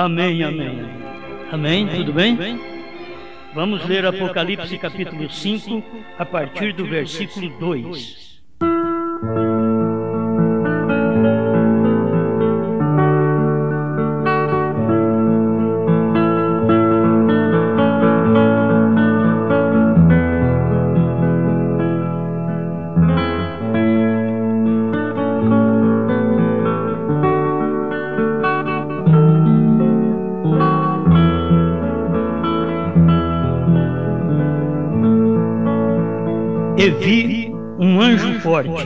Amém, amém. Amém, tudo bem? Vamos ler Apocalipse capítulo 5, a partir do versículo 2. E vi um anjo forte,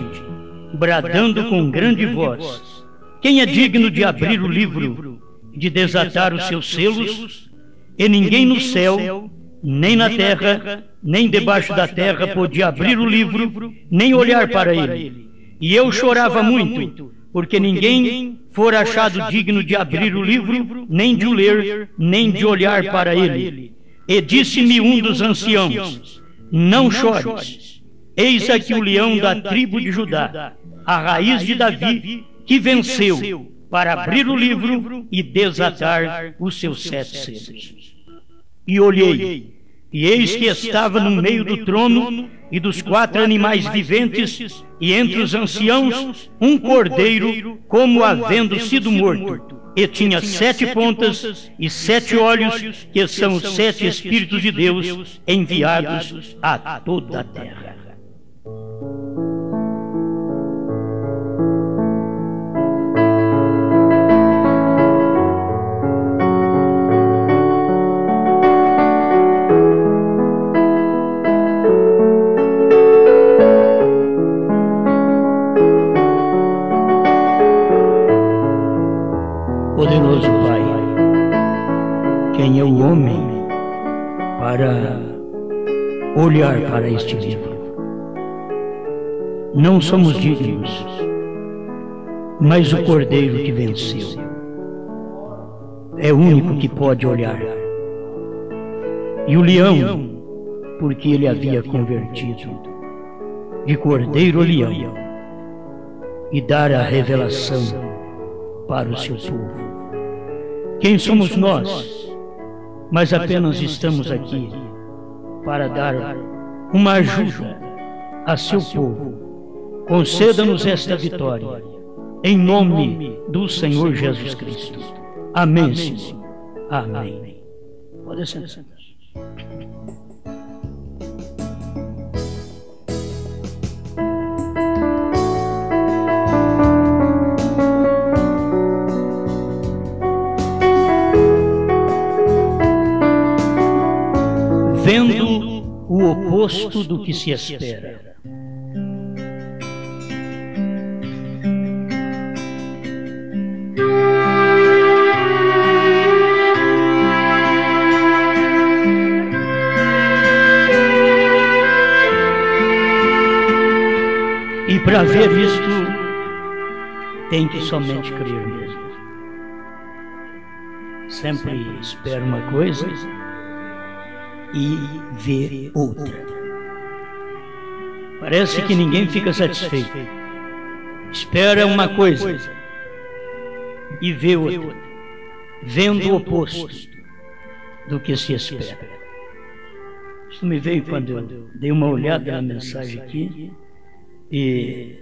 bradando com grande voz: quem é digno de abrir o livro, de desatar os seus selos? E ninguém no céu, nem na terra, nem debaixo da terra podia abrir o livro, nem olhar para ele. E eu chorava muito, porque ninguém fora achado digno de abrir o livro, nem de o ler, nem de olhar para ele. E disse-me um dos anciãos: não chores. Eis aqui o leão da tribo de Judá, a raiz de Davi, que venceu para abrir o livro e desatar os seus 7 selos. E olhei, e eis que estava no meio do trono e dos 4 animais viventes, e entre os anciãos, um cordeiro, como havendo sido morto, e tinha 7 pontas e 7 olhos, que são os 7 Espíritos de Deus enviados a toda a terra. Poderoso Pai, quem é o homem para olhar para este livro? Não somos dignos, mas o Cordeiro que venceu é o único que pode olhar. E o leão, porque ele havia convertido de cordeiro a leão e dar a revelação para o seu povo. Quem somos nós? Mas apenas estamos aqui para dar uma ajuda a seu povo. Conceda-nos esta vitória, em nome do Senhor Jesus Cristo. Amém, Senhor. Amém. Pode sentar. Vendo o oposto do que se espera. E para ver isto, tem que somente crer mesmo. Sempre espera uma coisa e vê outra. Parece que ninguém fica satisfeito. Espera uma coisa e vê outra, vendo o oposto do que se espera. Isso me veio quando eu dei uma olhada na mensagem aqui, e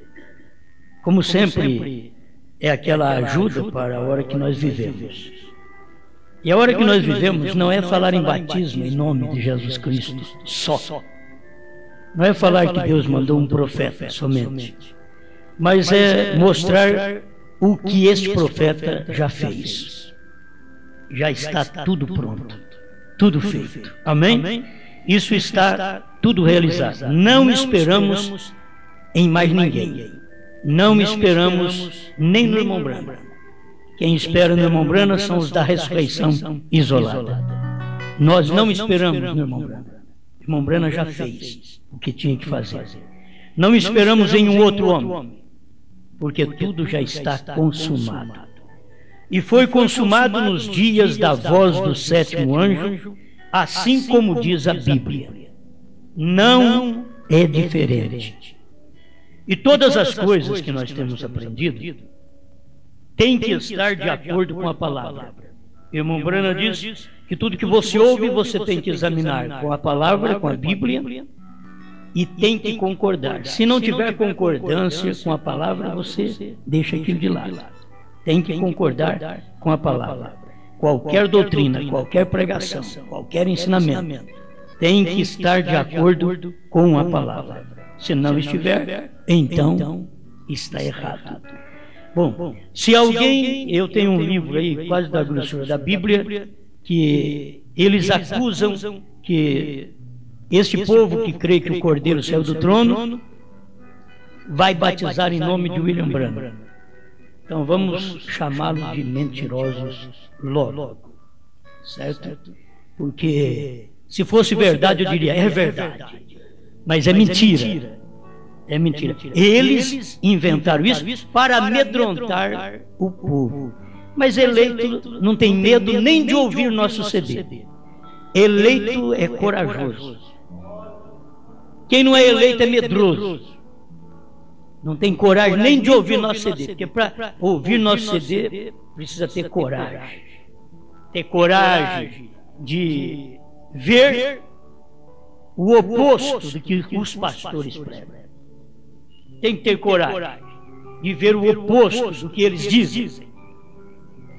como sempre é aquela ajuda para a hora que nós vivemos. E a hora que nós vivemos não é falar em batismo em nome de Jesus Cristo só. Não é falar que Deus mandou um profeta somente. Mas é mostrar o que este profeta já fez. Já está tudo pronto, tudo feito. Amém? Isso está tudo realizado. Não esperamos em mais ninguém. Não esperamos nem no irmão Branco. Quem espera no irmão Brana são os da ressurreição isolada. Nós não esperamos no irmão Brana. O irmão Brana já fez o que tinha que fazer. Não esperamos em um outro homem, porque tudo já está consumado. E foi consumado nos dias da voz do 7º anjo, assim como diz a Bíblia. Não é diferente. E todas as coisas que nós temos aprendido tem que estar de acordo com a palavra. Irmão Brana diz que tudo que você ouve, você tem que examinar com a palavra, com a Bíblia, e tem que concordar. Se não tiver concordância com a palavra, você deixa aquilo de lado. Tem que concordar com a palavra. Qualquer doutrina, qualquer pregação, qualquer ensinamento, tem que estar de acordo com a palavra. Se não estiver, então está errado. Bom, se alguém, eu tenho um livro aí, quase da grossura da Bíblia, que eles acusam que este povo que crê que o Cordeiro saiu do trono vai batizar em nome de William Branham. Então vamos chamá-lo de mentirosos logo, certo? Porque se fosse verdade eu diria, é verdade, mas é mentira. É mentira. Eles inventaram isso para amedrontar o povo. Mas eleito não tem medo nem de ouvir nosso CD. Eleito é corajoso. Quem não é eleito é medroso. Não tem coragem nem de ouvir nosso CD. Porque para ouvir nosso CD precisa ter coragem. Ter coragem de ver o oposto do que os pastores pregam. Tem que ter coragem de ver o oposto do que eles dizem.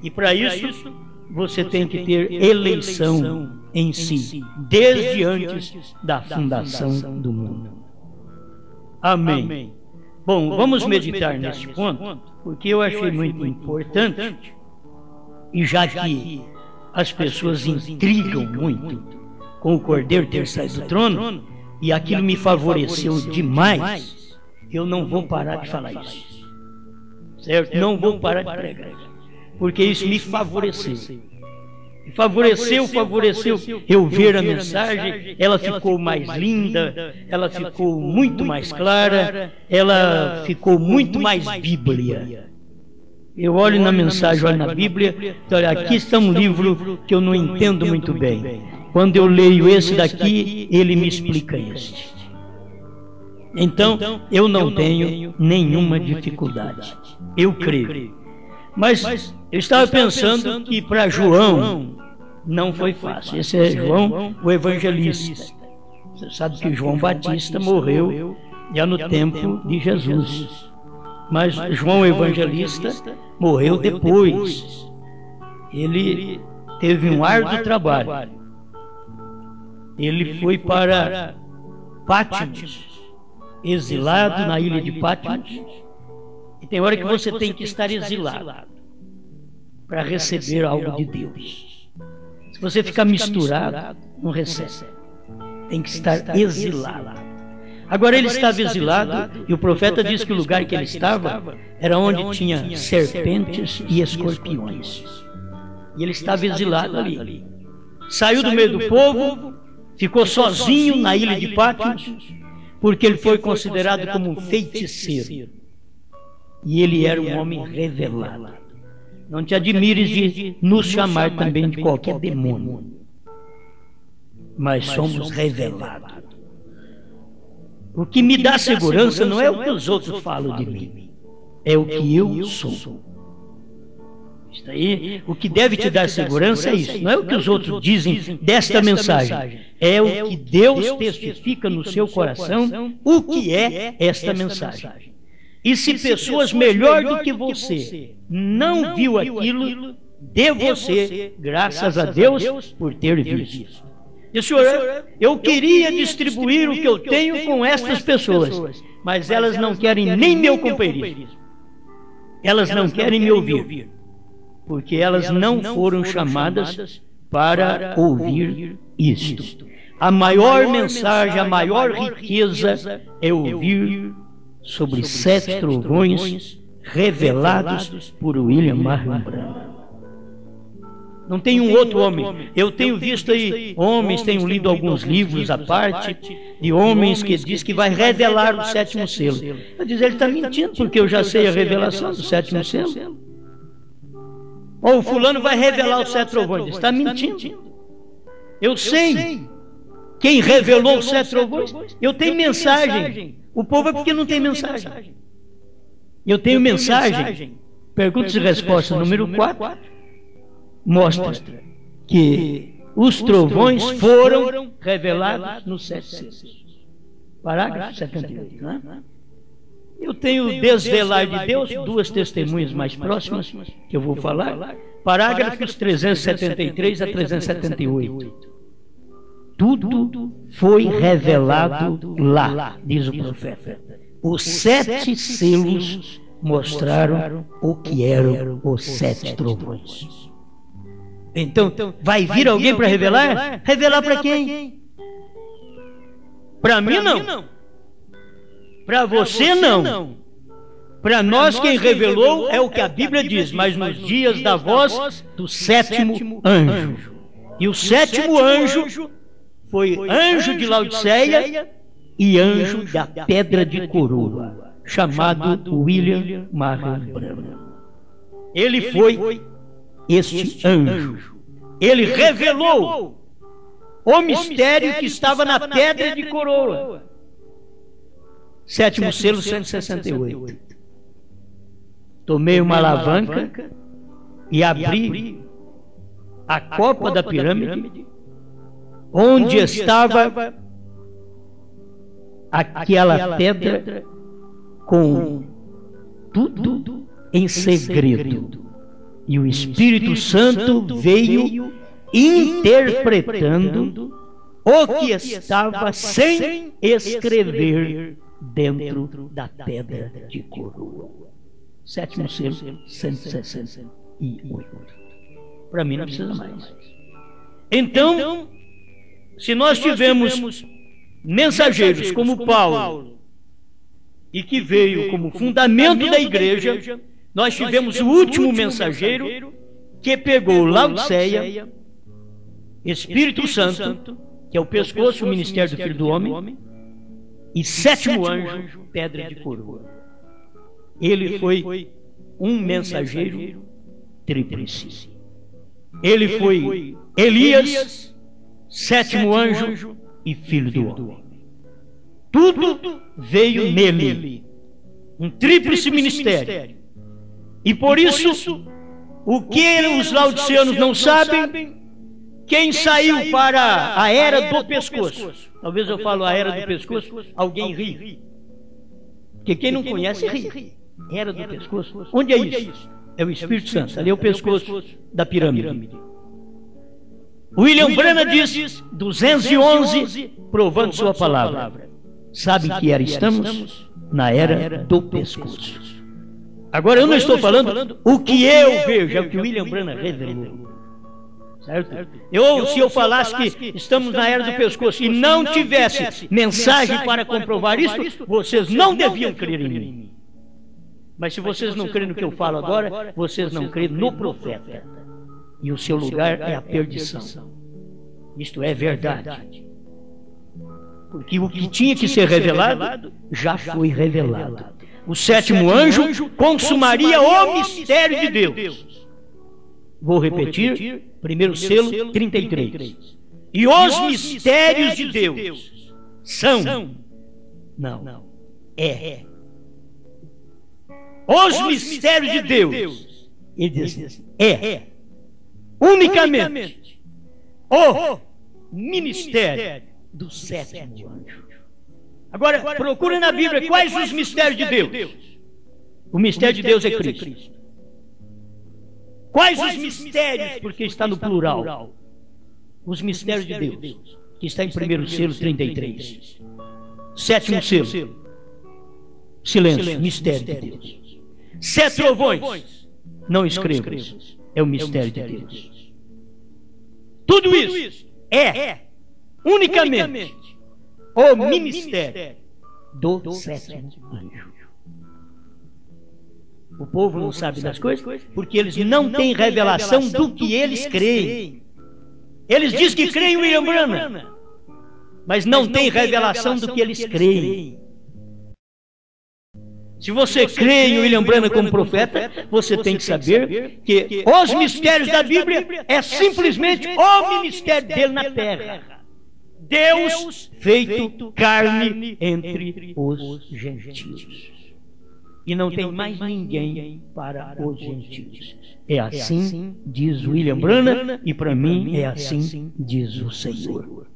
E para isso, você tem que ter eleição em si, desde antes da fundação do mundo. Amém. Bom, vamos meditar nesse ponto, porque eu achei muito importante, e já que as pessoas intrigam muito com o Cordeiro ter saído do trono, e aquilo me favoreceu demais, eu não vou parar de falar isso, certo? Não vou parar de pregar, porque isso me favoreceu. Favoreceu eu ver a mensagem. Ela ficou mais linda, ela ficou muito mais clara, ela ficou muito mais Bíblia. Eu olho na mensagem, olho na Bíblia, olha, aqui está um livro que eu não entendo muito bem. Quando eu leio esse daqui, ele me explica este. Então, eu não tenho nenhuma dificuldade. Eu creio. Mas eu estava pensando que para João não foi fácil. Esse é João, o evangelista. Você sabe que João Batista morreu já no tempo de Jesus. Mas João, o evangelista, morreu depois. Ele teve um árduo trabalho. Ele foi para Patmos, exilado na ilha de Patmos. E tem hora que você tem que estar exilado para receber algo de Deus. Se você ficar misturado, não recebe. Tem que estar exilado. Agora ele estava exilado e o profeta diz que o lugar que ele estava era onde tinha serpentes e escorpiões. E ele estava exilado ali. Saiu do meio do povo, ficou sozinho na ilha de Patmos, porque ele foi considerado como um feiticeiro. E ele era um homem revelado. Não te admires de nos chamar também de qualquer demônio, mas somos revelados. O que me dá segurança não é o que os outros falam de mim, é o que eu sou. Isso aí, o que deve te dar segurança é isso, não é o que os outros dizem desta mensagem, é o que Deus testifica no seu coração, o que é esta mensagem. E se pessoas melhor do que você não viu aquilo, dê você graças a Deus por ter visto. E senhor, eu queria distribuir o que eu tenho com estas pessoas, mas elas não querem nem meu companheirismo. Elas não querem me ouvir, porque elas não foram chamadas para ouvir isto. A maior mensagem, a maior riqueza é ouvir sobre 7 trovões revelados por William Marion Branham. Não tem um outro homem. Eu tenho visto aí homens, tenho lido alguns livros à parte de homens que diz que vai revelar o 7º selo. Eu diz, ele está mentindo, porque eu já sei a revelação do 7º selo. Ou o fulano vai revelar os 7 trovões. Ele está mentindo. Eu sei quem revelou os 7 trovões. Eu tenho mensagem. O povo é porque não tem mensagem. Eu tenho mensagem. Perguntas e respostas número 4. mostra que os trovões foram revelados nos 7 selos. Parágrafo 78, não é? Eu tenho Desvelar de Deus, 2 testemunhas mais próximas que eu vou falar. Parágrafos 373 a 378. Tudo foi revelado lá, diz o profeta. Os 7 selos mostraram o que eram os 7 trovões. Então, vai vir alguém para revelar? Revelar para quem? Para mim não. Para você não. Para nós quem revelou é o que a Bíblia diz, mas nos dias da voz do 7º anjo. E o 7º anjo foi anjo de Laodiceia e anjo da pedra de coroa, chamado William Marion Branham. Ele foi este anjo. Ele revelou o mistério que estava na pedra de coroa. 7º selo, 168. Tomei uma alavanca e abri a copa da pirâmide, onde estava aquela pedra com tudo em segredo. E o Espírito Santo veio interpretando o que estava sem escrever dentro da pedra de coroa. 7º selo, 168. Para mim não precisa mais. Então, se nós tivemos mensageiros como Paulo, e que veio como fundamento da igreja, nós tivemos o último mensageiro que pegou Laodiceia, Espírito Santo, que é o pescoço, o ministério do Filho do Homem, e 7º anjo, pedra de coroa. Ele foi um mensageiro tríplice. Ele foi Elias, 7º anjo e Filho do Homem. Tudo veio nele. Um tríplice ministério. E por isso, o que os laodiceanos não sabem, quem saiu para a era do pescoço. Talvez eu falo a era do pescoço, alguém ri. Porque quem não conhece ri. Era do pescoço. Onde é isso? É o Espírito Santo. Ali é o pescoço da pirâmide. William Branham diz 211, provando sua palavra. Sabem que era? Estamos na era do pescoço. Agora eu não estou falando o que eu vejo, é o que William Branham revelou. Certo? Se eu falasse que estamos na era do pescoço e não tivesse mensagem para comprovar isso, vocês não deviam crer em mim. Mas se vocês não creem no que eu falo agora, vocês não creem no profeta. E o seu lugar é a perdição. Isto é verdade. Porque o que tinha que ser revelado, já foi revelado. O 7º anjo consumaria o mistério de Deus. Vou repetir, 1º selo, 33. E os mistérios de Deus são, não, é. Os mistérios de Deus, ele diz assim, é unicamente o ministério do 7º anjo. Agora, procure na Bíblia quais os mistérios de Deus. O mistério de Deus é Cristo. Quais os mistérios, porque está no plural. Os mistérios de Deus, que está em 1º selo, 33. 7º selo, silêncio, mistério de Deus. 7 trovões, não escrevas, é o mistério de Deus. Tudo isso é unicamente o ministério do 7º anjo. O povo não sabe das coisas porque eles não têm revelação do que eles creem. Eles dizem que creem em William Branham, mas não têm revelação do que eles creem. Se você crê em William Branham como profeta, você tem que saber que os mistérios da Bíblia é simplesmente o ministério dele na terra. Deus feito carne entre os gentios. e não tem mais ninguém para os gentios. É assim, diz William Branham, e para mim é assim, diz o Senhor.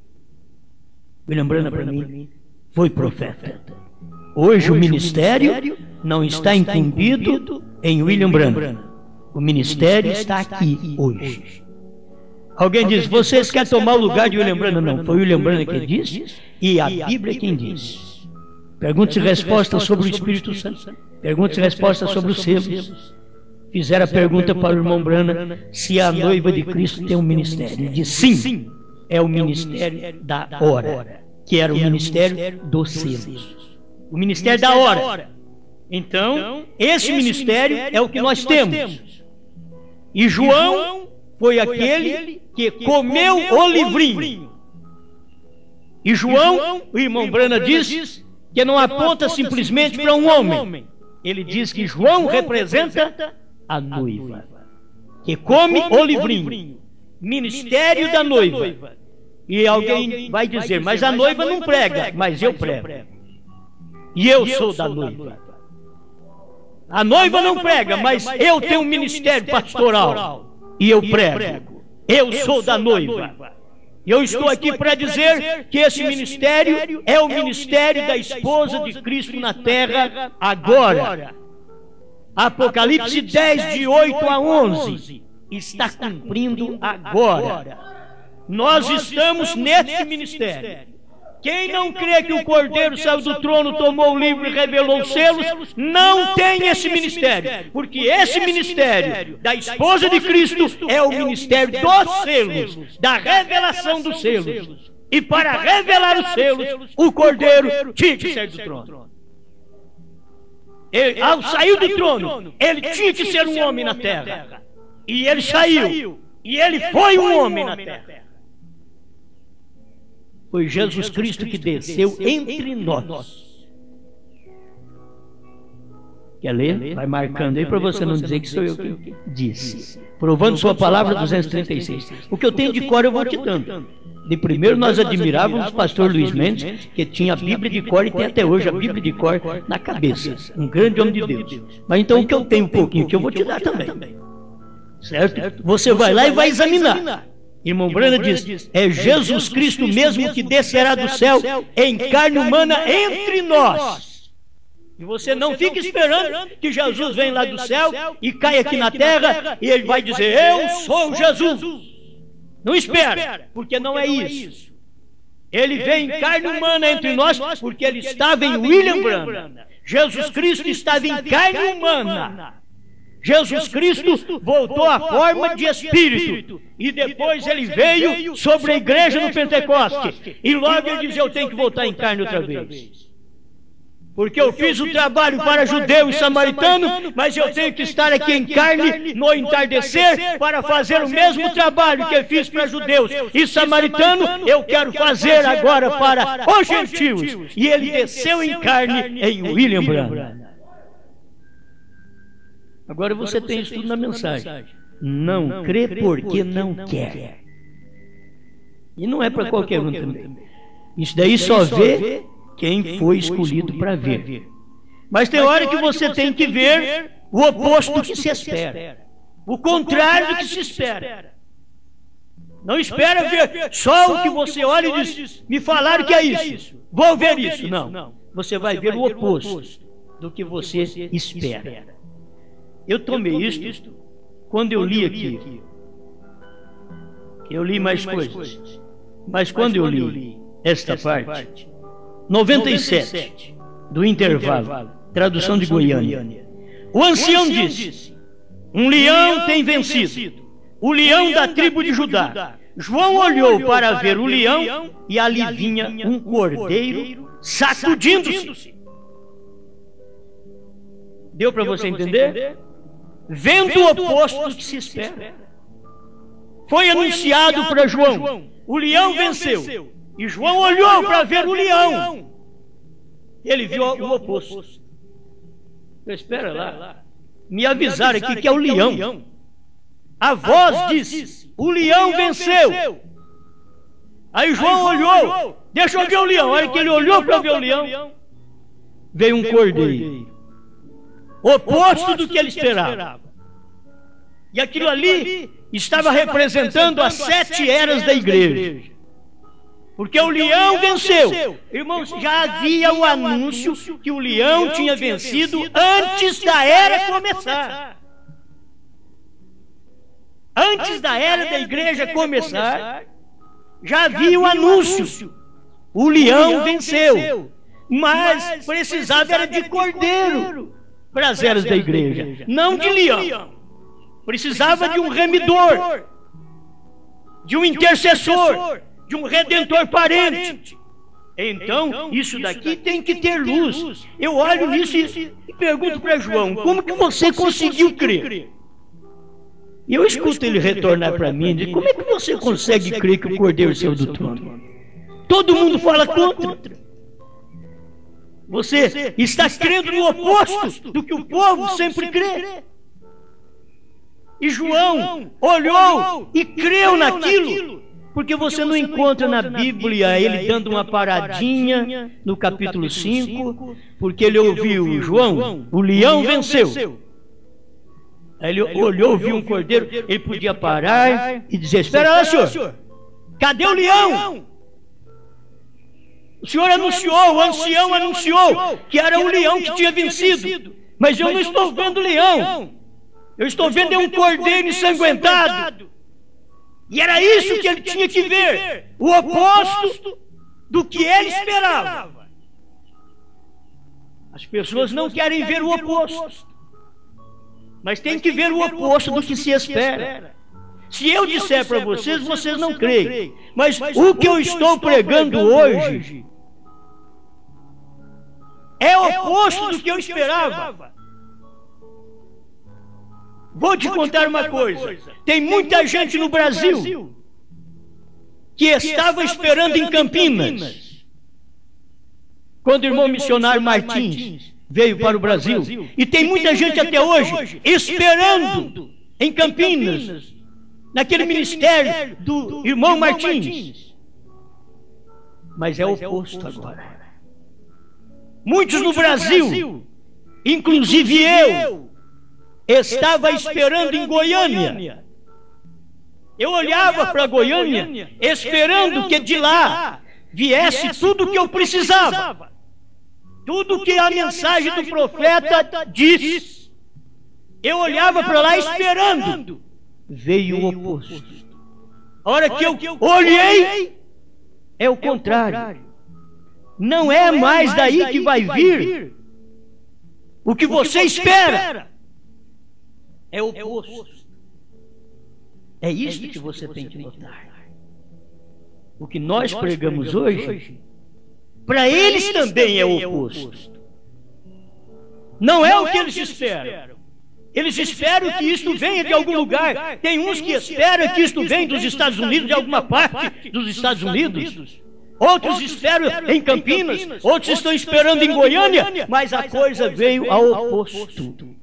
William Branham, para mim, foi profeta. Hoje o ministério não está incumbido em William Branham. O ministério está aqui hoje. Alguém diz, vocês querem tomar o lugar de William Branham? Não, foi William Branham que disse, e a Bíblia quem diz. Perguntas e respostas sobre o Espírito Santo. Perguntas e respostas sobre os selos. Fizeram a pergunta para o irmão Branham se a noiva de Cristo tem um ministério. Ele disse sim, é o ministério da hora, que era o ministério dos selos. O ministério da hora. Então, esse ministério é o que nós temos. E João foi aquele que comeu o livrinho. E João, o irmão Branham diz que não aponta simplesmente para um homem. Ele diz que João representa a noiva, que come o livrinho, ministério da noiva. E alguém vai dizer, mas a noiva não prega, mas eu prego. E eu sou da noiva. A noiva não prega, mas eu tenho um ministério pastoral. E eu prego. Eu sou da noiva. E eu estou aqui para dizer que esse ministério é o ministério da esposa de Cristo na terra agora. Apocalipse 10, de 8 a 11, está cumprindo agora. Nós estamos nesse ministério. Quem não crê que o Cordeiro saiu do trono, tomou o livro e revelou os selos, não tem esse ministério. Porque esse ministério da esposa de Cristo é o ministério dos selos, da revelação dos selos. E para revelar os selos, o Cordeiro tinha que sair do trono. Ele, ao sair do trono, ele tinha que ser um homem na terra. E ele saiu. E ele foi um homem na terra. Foi Jesus Cristo que desceu entre nós. Quer ler? Vai marcando aí para você não dizer que sou eu que disse. Provando sua palavra, 236. O que eu tenho de cor eu vou te dando. De primeiro nós admirávamos o pastor Luiz Mendes, que tinha a Bíblia de cor e tem até hoje a Bíblia de cor na cabeça. Um grande homem de Deus. Mas então o que eu tenho um pouquinho que eu vou te dar também. Certo? Você vai lá e vai examinar. Irmão Branham diz, é Jesus Cristo mesmo que descerá do céu em carne humana entre nós. E você não fica esperando que Jesus venha lá do céu e caia aqui na terra e ele vai dizer, eu sou Jesus. Não espera, porque não é isso. Ele veio em carne humana entre nós porque ele estava em William Branham. Jesus Cristo estava em carne humana. Jesus Cristo voltou à forma de Espírito. E depois ele veio sobre a igreja no Pentecoste. E logo ele diz, eu tenho que voltar em carne outra vez. Porque eu fiz o trabalho para judeu e samaritano, mas eu tenho que estar aqui em carne no entardecer para fazer o mesmo trabalho que eu fiz para judeus e samaritano, eu quero fazer agora para os gentios. E ele desceu em carne em William Branham. Agora você tem isso tudo na mensagem. Não crê porque não quer. E não é para qualquer um também. Isso daí só vê quem foi escolhido para ver. Mas tem hora que você tem que ver o oposto do que se espera. O contrário do que se espera. Não espera ver só o que você olha e diz, me falaram que é isso. Vou ver isso. Não. Você vai ver o oposto do que você espera. Eu tomei isto quando eu li aqui. Eu li mais coisas. Mas quando eu li esta parte, 97 do intervalo, tradução de Goiânia. O ancião disse, um leão tem vencido, o leão da tribo de Judá. João olhou para ver o leão e ali vinha um cordeiro sacudindo-se. Deu para você entender? Vendo o oposto do que se espera. Foi anunciado para João, o leão venceu. E João olhou para ver o leão. Ele viu o oposto. Espera lá. Me avisaram aqui que é o leão. A voz disse, o leão venceu. Aí João olhou, deixa eu ver o leão. Aí que ele olhou para ver o leão, veio um cordeiro. oposto do que ele esperava. E aquilo ali estava representando as 7 eras da igreja. Porque o leão venceu. Irmãos, já havia o anúncio que o leão tinha vencido antes da era começar. Antes da era da igreja começar, já havia o anúncio. O leão venceu. Mas precisava era de cordeiro para as eras da igreja, não de leão. Precisava de um remidor, de um intercessor, de um redentor parente. Então, isso daqui tem que ter luz. Eu olho nisso e pergunto para João, como que você conseguiu crer? E eu escuto ele retornar para mim e dizer, como é que você consegue crer que o cordeiro saiu do trono? Todo mundo fala contra. Você está crendo no oposto do que o povo sempre crê. E João olhou e creu naquilo, porque você não encontra na Bíblia ele dando uma paradinha no capítulo 5, porque ele ouviu, João, o leão venceu. Aí ele olhou, viu um cordeiro, ele podia parar e dizer, espera lá, senhor, cadê o leão? O senhor anunciou, o ancião anunciou que era o leão que tinha vencido, mas eu não estou vendo o leão. Eu estou vendo um cordeiro ensanguentado. E era isso que ele tinha que ver, o oposto do que ele esperava. As pessoas não querem ver o oposto, mas tem que ver o oposto do que se espera. Se eu disser para vocês, vocês não creem. Mas o que eu estou pregando hoje é o oposto do que eu esperava. Vou te contar uma coisa. Tem muita gente no Brasil que estava esperando em Campinas, quando o irmão missionário Martins veio para o Brasil. E tem muita gente até hoje esperando em Campinas, naquele ministério do irmão Martins. Mas é o oposto agora. Muitos no Brasil, inclusive eu, estava esperando em Goiânia. Eu olhava para Goiânia esperando que de lá viesse tudo o que eu precisava, tudo o que a mensagem do profeta diz. Eu olhava para lá esperando. Veio o oposto. A hora que eu olhei, é o contrário. Não é mais daí que vai vir o que você espera. É o oposto. É isso que você tem que notar. O que nós pregamos hoje, para eles também é o oposto. Não é o que eles esperam. Eles esperam que isto venha de algum lugar. Tem uns que esperam que isto venha dos Estados Unidos, de alguma parte dos Estados Unidos. Outros esperam em Campinas, outros estão esperando em Goiânia, mas a coisa veio ao oposto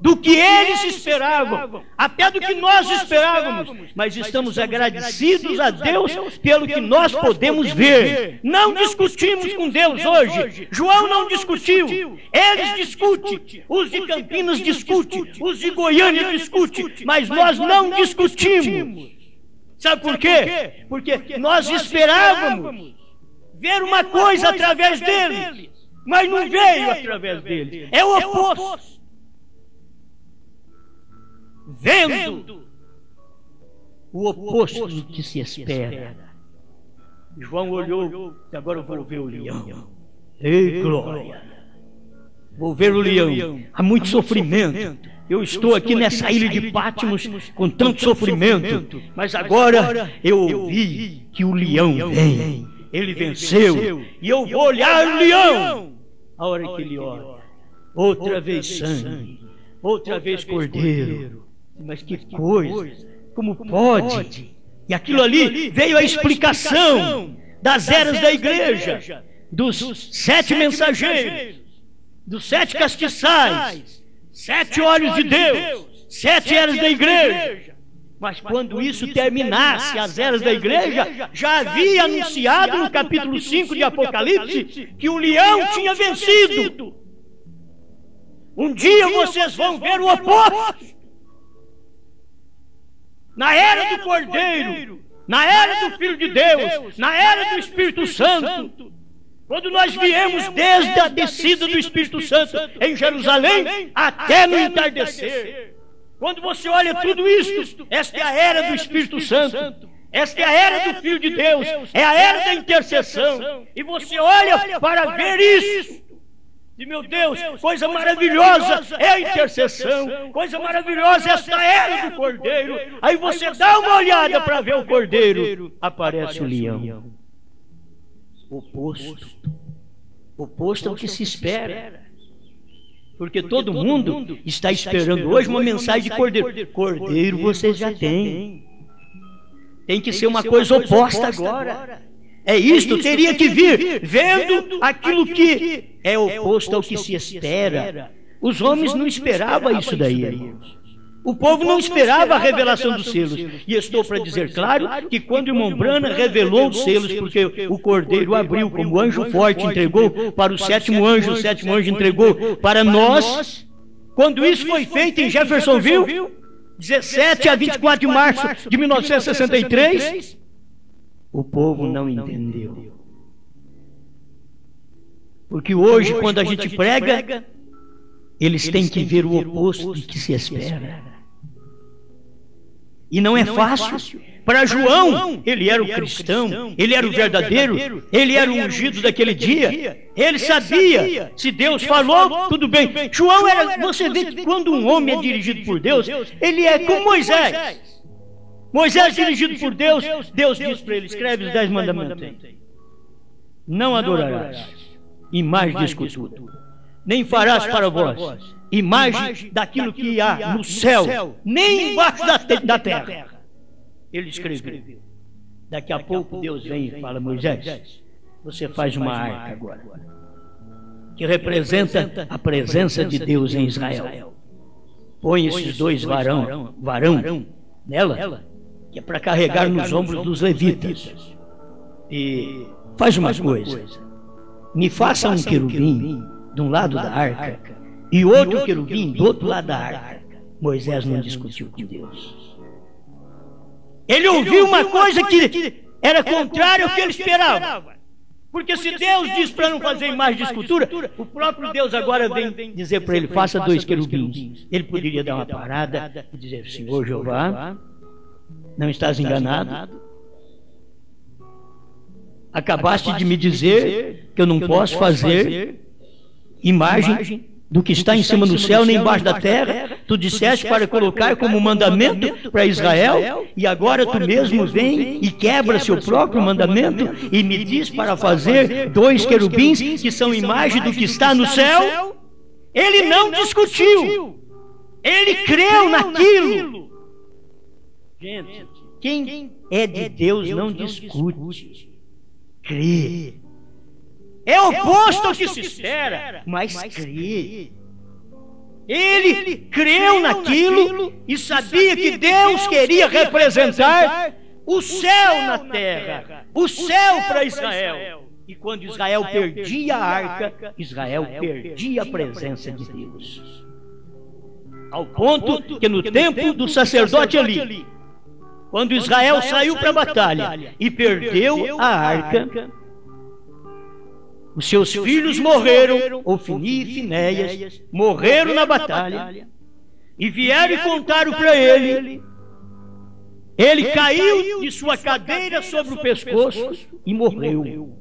do que eles esperavam, até do que nós esperávamos, mas estamos agradecidos a Deus pelo que nós podemos ver. Não discutimos com Deus hoje. João não discutiu, eles discutem, os de Campinas discutem, os de Goiânia discutem, mas nós não discutimos. Sabe por quê? Porque nós esperávamos ver uma coisa através deles, mas não veio através deles. É o oposto. Vendo o oposto do que se espera. João olhou, e agora eu vou ver o leão. Ei, glória! Vou ver o leão. Há muito sofrimento. Eu estou aqui nessa ilha de Patmos com tanto sofrimento, mas agora eu ouvi que o leão vem. Ele venceu e eu vou olhar o leão. A hora que ele olha, outra vez sangue, outra vez cordeiro. Mas que coisa, como pode? E aquilo ali veio a explicação das eras da igreja, dos 7 mensageiros, dos 7 castiçais, 7 olhos de Deus, 7 eras da igreja. Mas quando isso terminasse, as eras da igreja, já havia anunciado no capítulo 5 de Apocalipse que o leão tinha vencido. Um dia vocês vão ver o oposto. Na era do Cordeiro, na era do Filho de Deus, na era do Espírito Santo, quando nós viemos desde a descida do Espírito Santo em Jerusalém até no entardecer, quando você olha tudo isso, esta é a era do Espírito Santo, esta é a era do Filho de Deus, é a era da intercessão, e você olha para ver isso. E meu Deus, coisa maravilhosa é a intercessão, coisa maravilhosa é esta era do Cordeiro. Aí você dá uma olhada para ver o Cordeiro, aparece o leão. Oposto. Oposto ao que se espera. Porque todo mundo está esperando hoje uma mensagem de Cordeiro. Cordeiro vocês já têm. Tem que ser uma coisa oposta agora. É isto, teria que vir vendo aquilo que é oposto ao que se espera. Os homens não esperavam isso daí, irmãos. O povo não esperava a revelação dos selos. E estou para dizer, claro, que quando o irmão Branham revelou os selos, porque o Cordeiro abriu, como o anjo forte entregou para o sétimo anjo entregou para nós. Quando isso foi feito em Jeffersonville, 17 a 24 de março de 1963, o povo não entendeu. Porque hoje, quando a gente prega, eles têm que ver o oposto do que se espera. E não é fácil. Para João, ele era o cristão, ele era o verdadeiro, ele era o ungido daquele dia. Ele sabia, se Deus falou, tudo bem. João era, você vê que quando um homem é dirigido por Deus, ele é como Moisés. Moisés, dirigido por Deus, Deus diz para ele, escreve os 10 mandamentos. Não adorarás imagem de escultura, nem farás para vós imagem daquilo que há no céu, nem embaixo da terra. Ele escreveu. Daqui a pouco Deus vem e fala, Moisés, você faz uma arca agora, que representa a presença de Deus em Israel. Põe esses dois varão nela, que é para carregar nos ombros dos levitas. E faz uma coisa, me faça um querubim de um lado da arca e outro querubim do outro lado da arca. Moisés não discutiu com Deus. Ele ouviu uma coisa que era contrária ao que ele esperava. Porque se Deus diz para não fazer imagem de escultura, o próprio Deus agora vem dizer para ele, faça 2 querubins. Ele poderia dar uma parada e dizer, Senhor Jeová, não estás enganado? Acabaste de me dizer que eu não posso fazer imagem do que está em cima do céu nem embaixo da terra. Tu disseste para colocar como mandamento para Israel, e agora tu mesmo vem e quebra seu próprio mandamento e me diz para fazer 2 querubins que são imagem do que está no céu. Ele não discutiu, ele creu naquilo. Gente, quem é de Deus não discute, crê. É oposto ao que se espera, mas crê. Ele creu naquilo e sabia que Deus queria representar o céu na terra, o céu para Israel. E quando Israel perdia a arca, Israel perdia a presença de Deus. Ao ponto que no tempo do sacerdote ali, quando Israel saiu para a batalha e perdeu a arca, os seus filhos morreram, Ofni e Finéias, morreram na batalha, e vieram e contaram para ele. Ele caiu de sua cadeira sobre o pescoço e morreu.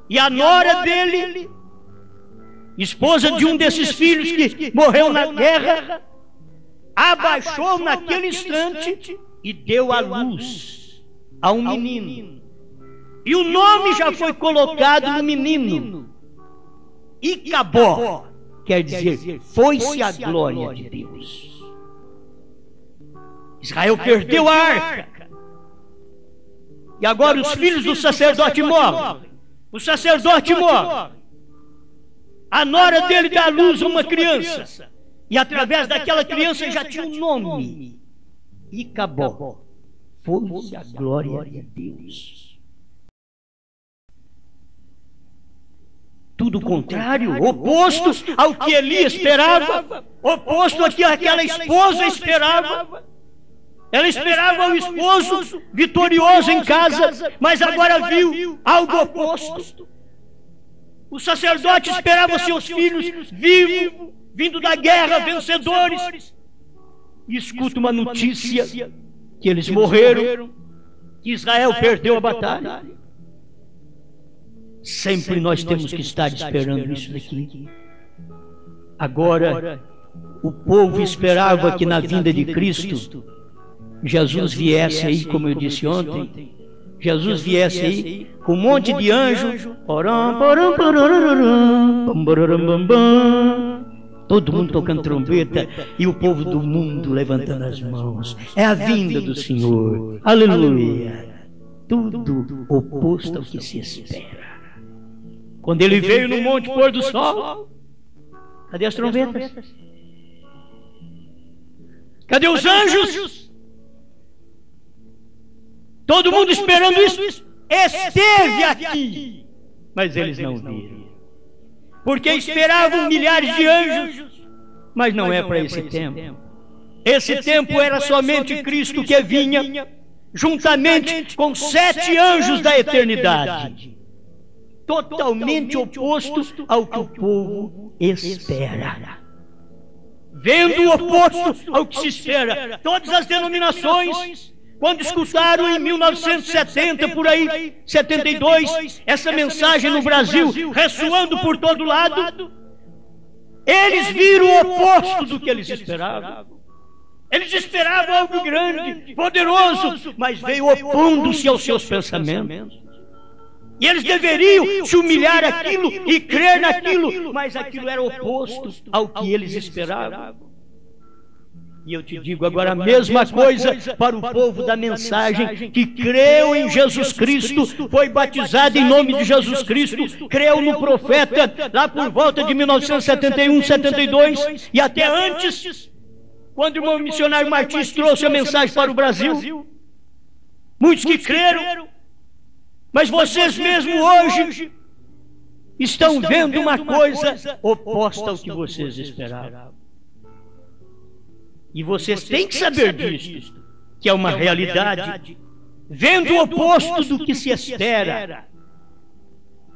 E a nora dele, esposa de um desses filhos que morreu na guerra, abaixou naquele instante e deu à luz a um menino. E o nome já foi colocado no menino. Icabó, quer dizer, foi-se a glória de Deus. Israel perdeu a arca. E agora os filhos do sacerdote morrem. O sacerdote morre. A nora dele dá à luz a uma criança. E através daquela criança já tinha um nome. Icabó. Foi-se a glória de Deus. Tudo tudo o contrário, oposto ao que Eli esperava, oposto ao que aquela esposa esperava. Ela esperava o esposo vitorioso em casa, mas agora viu algo oposto. O sacerdote esperava seus filhos vivos, vindo da guerra, vencedores. E escuta uma notícia que eles morreram, que Israel perdeu a batalha. Sempre nós temos que estar esperando isso daqui. Agora, o povo esperava que na vinda de Cristo, Jesus viesse aí, como eu disse ontem, Jesus viesse aí com um monte de anjos, todo mundo tocando trombeta e o povo do mundo levantando as mãos. É a vinda do Senhor. Aleluia. Tudo oposto ao que se espera. Quando ele veio no monte pôr do sol, cadê as trombetas? Cadê os anjos? Todo mundo esperando isso. Esteve aqui, mas eles não viram. Porque esperavam milhares de anjos, mas não é para esse tempo. Esse tempo era somente Cristo que vinha, juntamente com 7 anjos da eternidade. Totalmente oposto ao que o povo espera. Vendo o oposto ao que se espera. Todas as denominações, quando escutaram em 1970, por aí, 72, essa mensagem no Brasil, ressoando por todo lado, eles viram o oposto do que eles esperavam. Eles esperavam algo grande, poderoso, mas veio opondo-se aos seus pensamentos. E eles deveriam se humilhar aquilo e crer naquilo, mas aquilo era oposto ao que eles esperavam. E eu te digo agora a mesma coisa para o povo da mensagem que creu em Jesus Cristo, foi batizado em nome de Jesus Cristo, creu no profeta lá por volta de 1971, 72 e até antes, quando o irmão missionário Martins trouxe a mensagem para o Brasil. Muitos que creram, mas vocês mesmo hoje estão vendo uma coisa oposta ao que vocês esperavam. E vocês têm que saber disso, que é uma realidade, vendo o oposto do que se espera.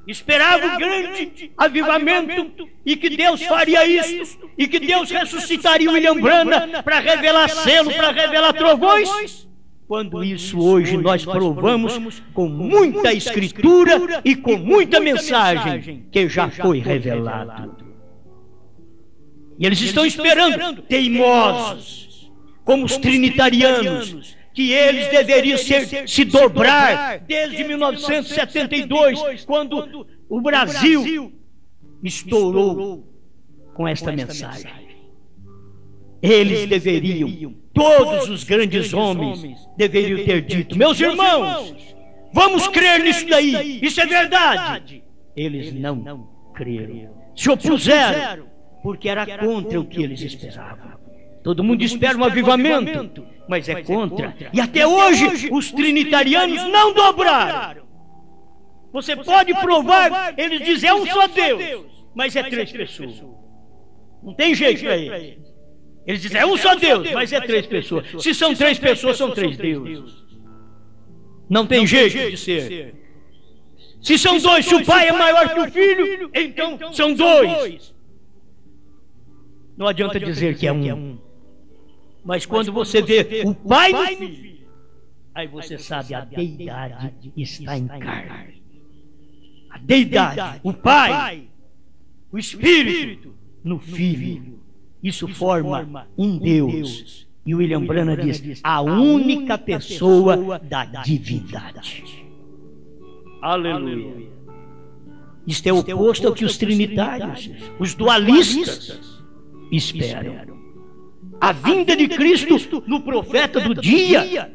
Esperava um grande avivamento e que Deus faria isso, e que Deus ressuscitaria o William Branham para revelar selo, para revelar trovões. Quando isso hoje nós provamos com muita escritura e com muita mensagem que já foi revelado. E eles estão esperando, teimosos, como os trinitarianos, que eles deveriam se dobrar desde 1972, quando o Brasil estourou com esta mensagem. Eles deveriam, todos os grandes homens, deveriam ter dito: meus irmãos, vamos crer nisso daí, isso é verdade. Eles não creram, se opuseram, porque era contra o que eles esperavam. Todo mundo espera um avivamento, mas é contra. E até hoje os trinitarianos não dobraram. Você pode provar, eles dizem: é um só Deus, mas é 3 pessoas. Não tem jeito para eles. Eles dizem: é um só Deus, mas é 3 pessoas. Se são 3 pessoas, são 3 deuses. Não tem jeito de ser. Se são 2, se o pai é maior que o filho, então são 2. Não adianta dizer que é um. Mas quando você vê o pai no filho, aí você sabe, a deidade está em carne. A deidade, o pai, o espírito no filho. Isso forma um Deus. E o William Branham diz: a única pessoa da divindade. Aleluia. Isto é oposto ao que os trinitários, os dualistas, esperam. A vinda de Cristo no profeta do dia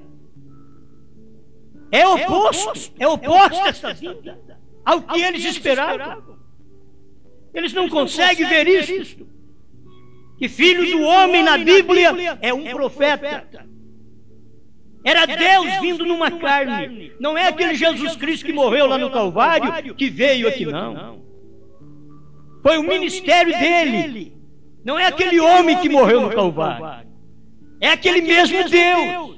é oposta esta vinda ao que eles esperavam. Eles não conseguem ver isso. Que filho do homem na Bíblia é um profeta. Era Deus vindo numa carne. Não é aquele Jesus Cristo que morreu lá no Calvário, que veio aqui, não. Foi o ministério dele. Não é aquele homem que morreu no Calvário. É aquele mesmo Deus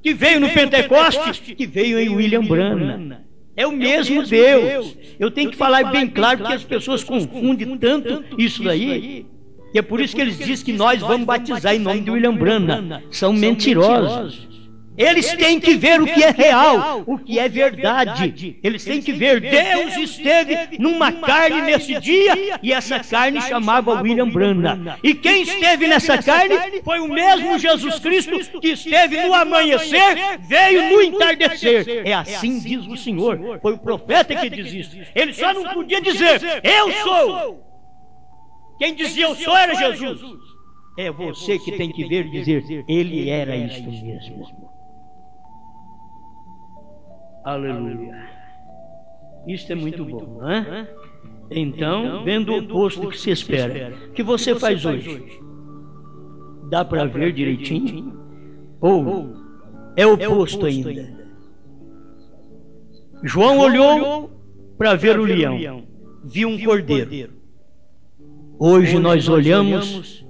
que veio no Pentecostes, que veio em William Branham. É o mesmo Deus. Eu tenho que falar bem claro, porque as pessoas confundem tanto isso daí. E é por isso que eles dizem que nós vamos batizar em nome de William Branham. São mentirosos. Eles têm que ver o que é real, o que é verdade. Eles têm que ver, Deus esteve numa carne nesse dia, e essa carne chamava William Branham. E quem esteve nessa carne foi o mesmo Jesus Cristo que esteve no amanhecer, veio no entardecer. É assim diz o Senhor. Foi o profeta que diz isso. Ele só não podia dizer, eu sou. Quem dizia eu sou era Jesus. É você que tem que ver e dizer, ele era isto mesmo. Aleluia. Isto é muito bom, não é? Então, vendo o oposto que se espera, o que você faz hoje? Dá para ver direitinho? Ou é oposto ainda? João olhou para ver o leão, viu um cordeiro. Hoje nós olhamos,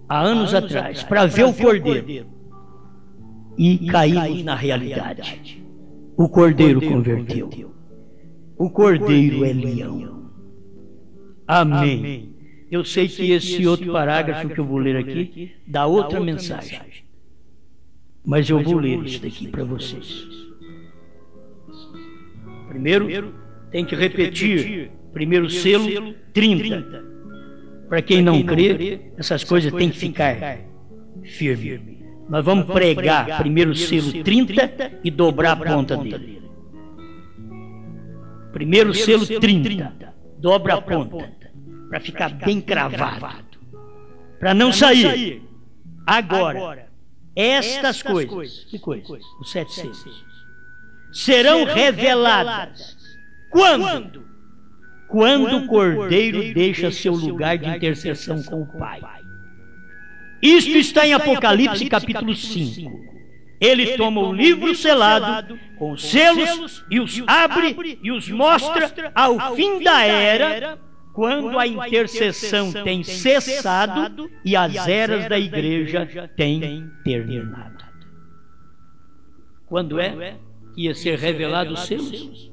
há anos atrás, para ver o cordeiro e caímos na realidade. O cordeiro converteu. O cordeiro é leão. Amém. Eu sei que esse outro parágrafo que eu vou ler aqui dá outra mensagem. Mas eu vou ler isso daqui para vocês. Primeiro, tem que repetir. Primeiro selo, 30. Para quem não crê, essas coisas têm que ficar firme. Nós vamos pregar primeiro selo 30 e dobrar a ponta dele. Primeiro selo 30, dobra a ponta, para ficar bem cravado, para não sair. Agora, estas coisas, que coisas? Os 7 selos, serão reveladas. Quando? Quando o Cordeiro deixa seu lugar de intercessão com o Pai. Isto está em Apocalipse capítulo 5. Ele toma o livro selado, com os selos, e os abre e os mostra ao fim da era, quando a intercessão tem cessado e as eras da igreja têm terminado. Quando é que ia ser revelado os selos?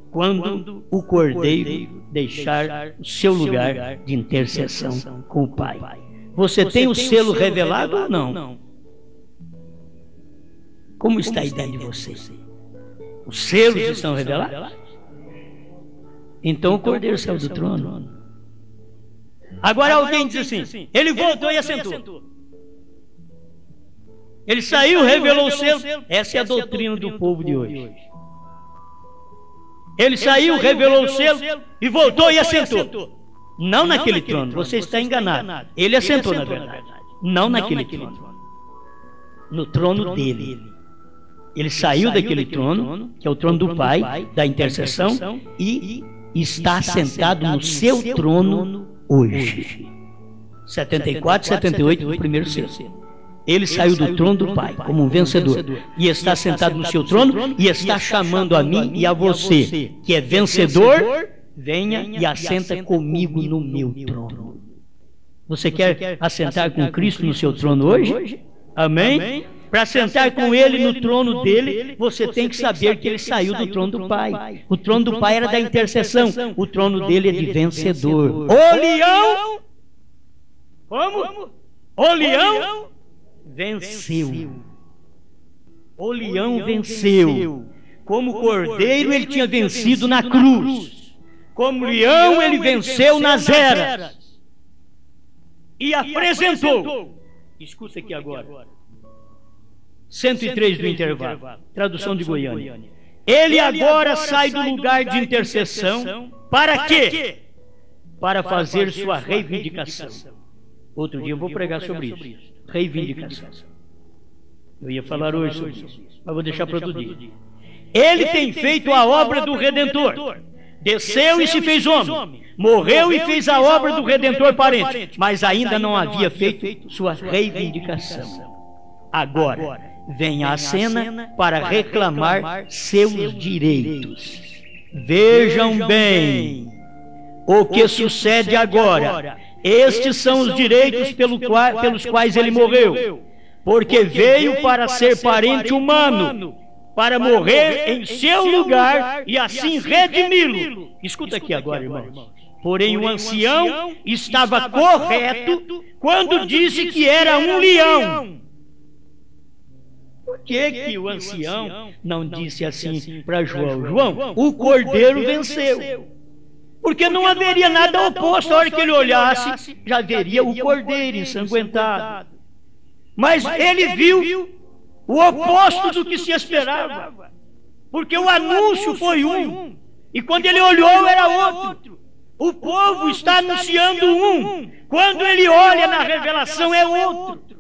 Quando o Cordeiro deixar o seu lugar de intercessão com o Pai. Você tem o selo revelado ou não? Como está aí dentro de você? Os selos estão revelados? Então o Cordeiro saiu do trono. Agora alguém diz assim, ele voltou e assentou. Ele saiu, revelou o selo. Essa é a doutrina do povo de hoje. Ele saiu, revelou o selo e voltou e assentou. Não naquele trono, você está enganado. Ele assentou, na verdade. Não naquele trono. No trono dele. Ele saiu daquele trono, que é o trono do Pai, da intercessão, e está assentado no seu trono hoje. 74, 78 do primeiro selo. Ele saiu do trono do Pai como um vencedor e está sentado no seu trono e está chamando a mim e a você, que é vencedor, venha e assenta comigo no meu trono. Você quer assentar com Cristo no seu trono hoje? Amém? Para sentar com Ele no trono dele, você tem que saber que Ele saiu do trono do Pai. O trono do Pai era da intercessão, o trono dele é de vencedor. O leão, como? O leão venceu. O leão venceu. Como cordeiro ele tinha vencido na cruz. Como leão ele venceu nas eras. E apresentou. Escuta aqui agora. 103 do intervalo. Tradução de Goiânia. Ele agora sai do lugar de intercessão. Para quê? Para fazer sua reivindicação. Outro dia eu vou pregar sobre isso. Reivindicação. Eu ia falar hoje sobre isso, mas vou deixar para outro dia. Ele tem feito a obra do Redentor. Desceu e se fez homem. Morreu e fez a obra do Redentor parente. Mas ainda não havia feito sua reivindicação. Agora, vem à cena para reclamar seus direitos. Vejam bem. o que sucede agora. Estes são os direitos pelos quais ele morreu, porque veio para ser parente humano, para morrer em seu lugar e assim redimi-lo. Escuta aqui agora, irmãos. Porém, o ancião estava correto quando disse que era um leão. Por que o ancião não disse assim para João? João, o cordeiro venceu. Porque não haveria nada oposto. A hora que ele olhasse, já veria o cordeiro ensanguentado. Mas ele viu o oposto do que se esperava. Porque o anúncio foi um, e quando ele olhou era outro. O povo está anunciando um, quando ele olha na revelação é outro.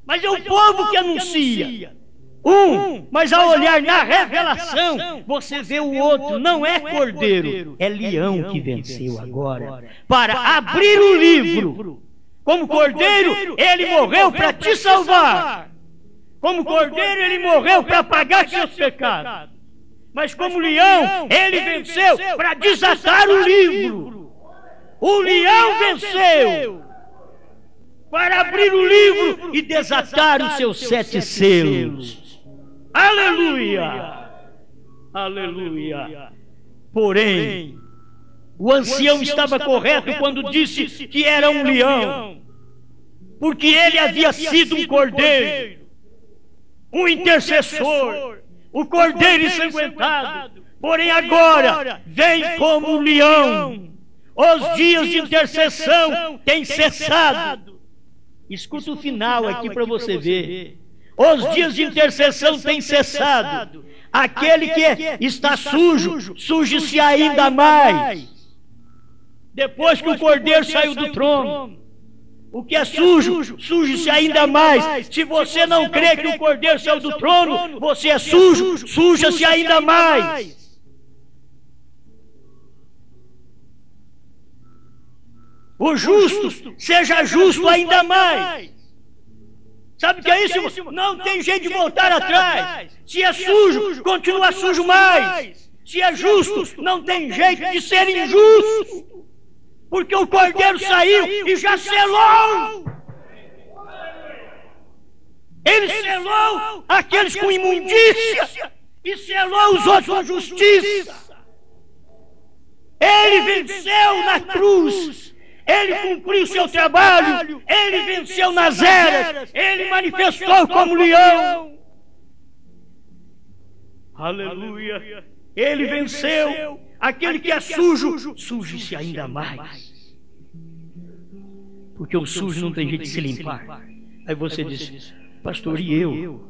Mas é o povo que anuncia um, mas ao olhar na revelação, você vê o outro. Não é cordeiro, é leão que venceu agora, para abrir o livro. Como cordeiro, ele morreu para te salvar. Como cordeiro, ele morreu para pagar seus pecados. Mas como leão, ele venceu para desatar o livro. O leão venceu para abrir o livro e desatar os seus 7 selos. Aleluia! Aleluia! Porém, o ancião estava correto quando disse que era um leão, porque ele havia sido um cordeiro, um intercessor, o cordeiro ensanguentado. Porém agora vem como um leão. Os dias de intercessão têm cessado. Escuta o final aqui para você ver. Os dias de intercessão têm cessado. Aquele que está sujo, suje-se ainda mais. Depois que o cordeiro saiu do trono, o que é sujo, suje-se ainda mais. Se você não crê que o cordeiro saiu do trono, você é sujo, suja-se ainda mais. O justo, seja justo ainda mais. Sabe o que é isso? Não tem jeito de voltar atrás. Se é sujo, continua sujo mais. Se é justo, não tem jeito de ser injusto. Porque o cordeiro saiu e já selou. Ele selou aqueles com imundícia e selou os outros com justiça. Ele venceu na cruz. Ele cumpriu seu trabalho. Ele venceu nas eras. Ele manifestou como leão. Aleluia. Ele venceu. Aquele que é sujo, suje-se ainda mais. Porque o sujo não tem jeito de se limpar. Aí você diz, pastor, e eu?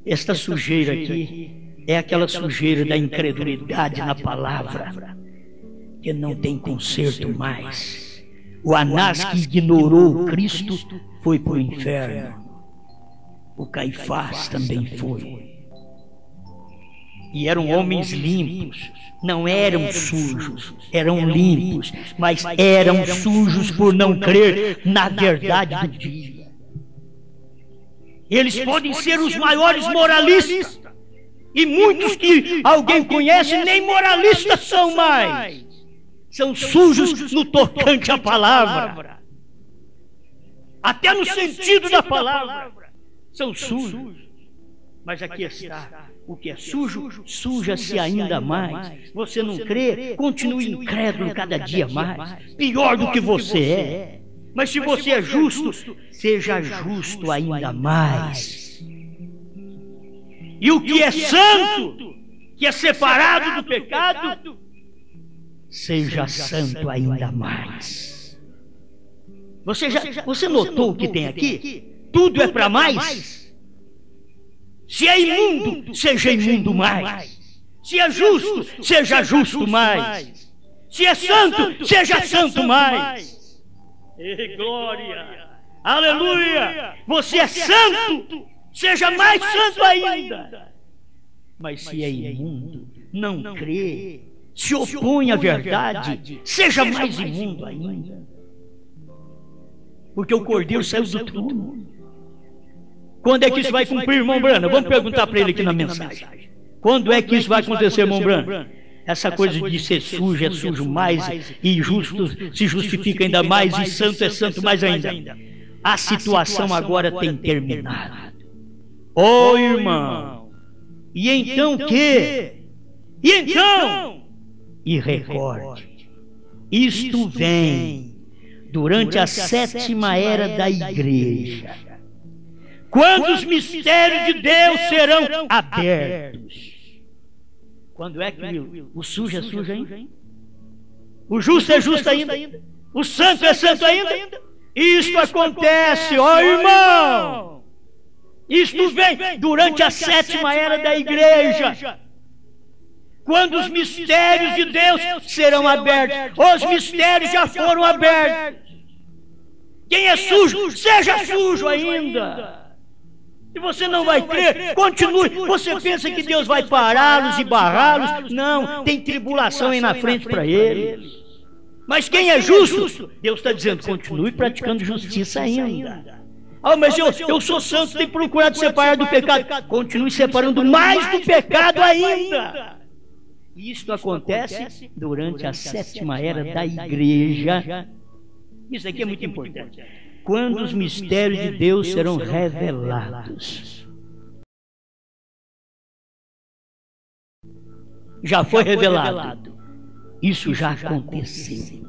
Esta sujeira aqui é aquela sujeira da incredulidade na palavra, que não tem conserto mais. O Anás que ignorou Cristo foi para o inferno. O Caifás também foi. E eram homens limpos. Não eram sujos, eram limpos, mas eram sujos por não crer na verdade do dia. Eles podem ser os maiores moralistas, e muitos que alguém conhece nem moralistas são mais. São sujos no tocante à palavra, até no sentido da palavra. São sujos, mas aqui está. O que é sujo, suja-se ainda mais. Você não crê? Continue incrédulo cada dia mais. Pior do que você é. Mas se você é justo, seja justo ainda mais. E o que é santo, que é separado do pecado, seja santo ainda mais. Você notou o que tem aqui? Tudo é para mais. Se é imundo, seja imundo mais. Se é justo, seja justo mais. Se é santo, seja santo mais. E glória! Aleluia! Você é santo, seja mais santo ainda. Mas se é imundo, não crê, se opõe à verdade, seja mais imundo ainda. Porque o cordeiro saiu do trono. Quando é que isso vai cumprir, irmão Brana? Vamos perguntar para ele aqui na mensagem. Quando é que isso vai acontecer, irmão Brana? Essa coisa de ser sujo é sujo mais, e justo se justifica ainda mais, e santo é santo mais ainda. A situação agora tem terminado. Oh, irmão, e então o quê? E então? E recorde, isto vem durante a 7ª era da igreja, quando os mistérios de Deus serão abertos. Quando é que o sujo é sujo ainda? O justo é justo ainda? O santo é santo ainda? Isto acontece, ó irmão! Isto vem durante a 7ª era da igreja, quando os mistérios de Deus serão abertos. Os mistérios já foram abertos. Quem é sujo, seja sujo ainda. E você não vai crer, continue. Você pensa que Deus vai pará-los e barrá-los? Não, tem tribulação aí na frente para eles. Mas quem é justo, Deus está dizendo, continue praticando justiça ainda. Ah, mas eu sou santo, tenho procurado separar do pecado. Continue separando mais do pecado ainda. Isto acontece durante a 7ª era da igreja. Isso aqui é muito importante. Quando os mistérios de Deus serão revelados. Já foi revelado. Isso já aconteceu.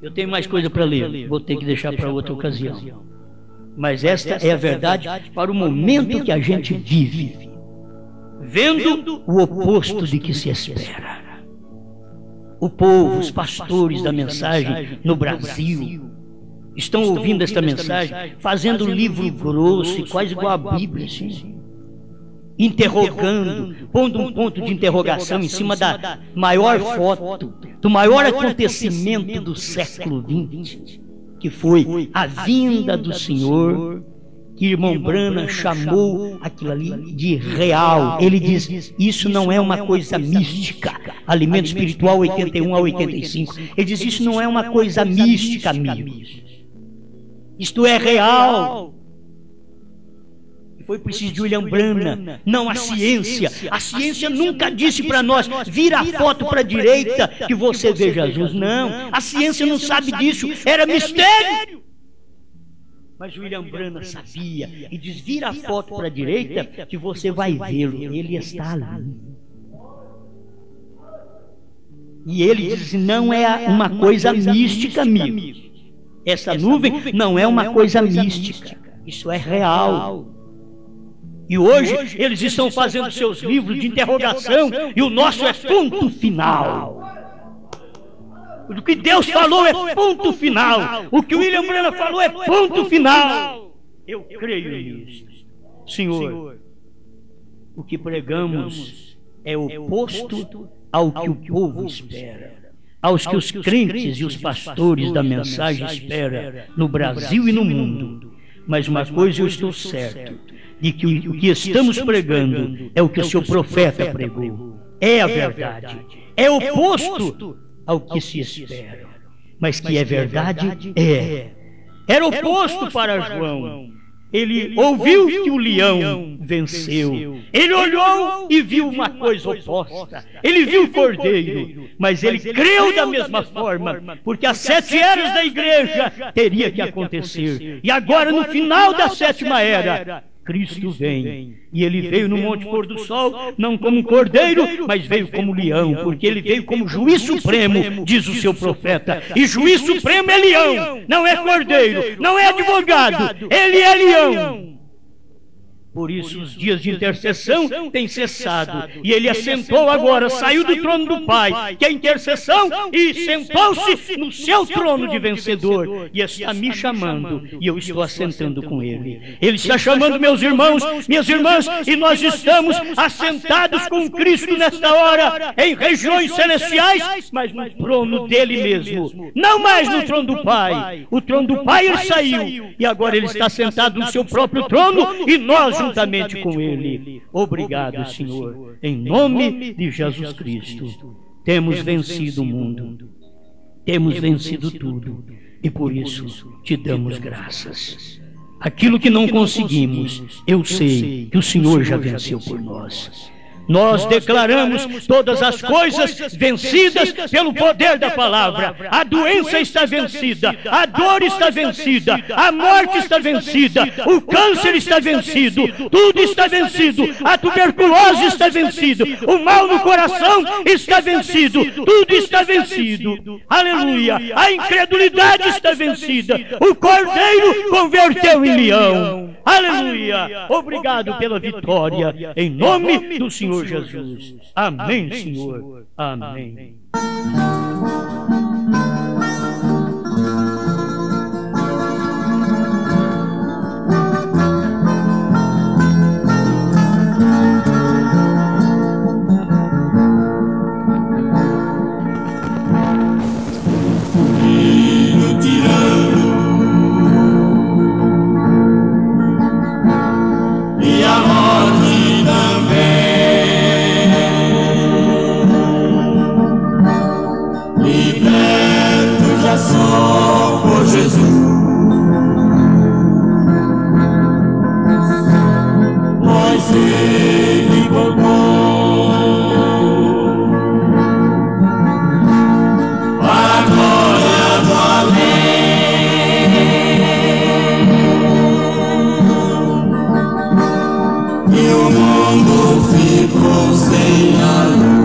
Eu tenho mais coisa para ler, vou ter que deixar para outra ocasião. Mas esta é a verdade para o momento que a gente vive, vendo o oposto de que se espera. O povo, os pastores da mensagem no Brasil, estão ouvindo esta mensagem, fazendo livro grosso e quase igual a Bíblia, assim, interrogando, pondo um ponto de interrogação em cima da maior foto, do maior acontecimento do século XX, que foi a vinda do Senhor, que irmão Branham chamou aquilo ali de real. Ele diz, isso não é uma coisa mística. Alimento Espiritual 81 a 85. Ele diz, isso não é uma coisa mística, amigos. Isto é real. Foi preciso de William Branham, não a ciência. A ciência nunca disse para nós, vira a foto para a direita que você vê Jesus. Não, a ciência não sabe disso, era mistério. Mas William Branham sabia e diz, vira a foto para a direita que você vai vê-lo, ele está ali. E ele diz, não é uma coisa mística, amigo. Essa nuvem não é uma coisa mística, isso é real. E hoje eles estão fazendo seus livros de interrogação e o nosso é ponto final. O que Deus falou é ponto final. O que William Branham falou é ponto final. Eu creio nisso. Senhor, o que pregamos é oposto ao que o povo espera, aos que os crentes e os pastores da mensagem esperam no Brasil e no mundo. Mas uma coisa eu estou certo, de que o que estamos pregando é o que o seu profeta pregou. É a verdade. É oposto ao que se espera. Mas que é verdade, é. Era oposto para João. Ele ouviu que o leão venceu. Ele olhou e viu uma coisa oposta. Ele viu o cordeiro, mas ele creu da mesma forma, porque as 7 eras da igreja teria que acontecer. E agora, no final da 7ª era, Cristo vem, e ele veio no Monte Pôr do Sol, não como um cordeiro, mas veio como leão, porque ele veio como juiz supremo, diz o seu profeta. E juiz supremo é leão, não é cordeiro, não é advogado, ele é leão. Por isso os dias de intercessão têm cessado, e ele assentou agora, saiu do trono do Pai, que é intercessão, e sentou-se no seu trono de vencedor, e está me chamando, e eu estou assentando com ele. Ele está chamando meus irmãos, minhas irmãs, e nós estamos assentados com Cristo nesta hora, em regiões celestiais, mas no trono dele mesmo, não mais no trono do Pai. O trono do Pai ele saiu, e agora ele está sentado no seu próprio trono, e nós juntamente com ele. Obrigado, Senhor, em nome de Jesus Cristo. Temos vencido o mundo, temos vencido tudo, e por isso te damos graças. Aquilo que não conseguimos, eu sei que o Senhor já venceu por nós. Nós declaramos todas as coisas vencidas pelo poder da palavra. A doença está vencida, a dor está vencida, a morte está vencida, o câncer está vencido, tudo está vencido, a tuberculose está vencido, o mal no coração está vencido, tudo está vencido. Aleluia! A incredulidade está vencida, o cordeiro converteu em leão. Aleluia! Obrigado pela vitória, em nome do Senhor Jesus. Amém, Senhor. Amém. E o mundo ficou sem a luz.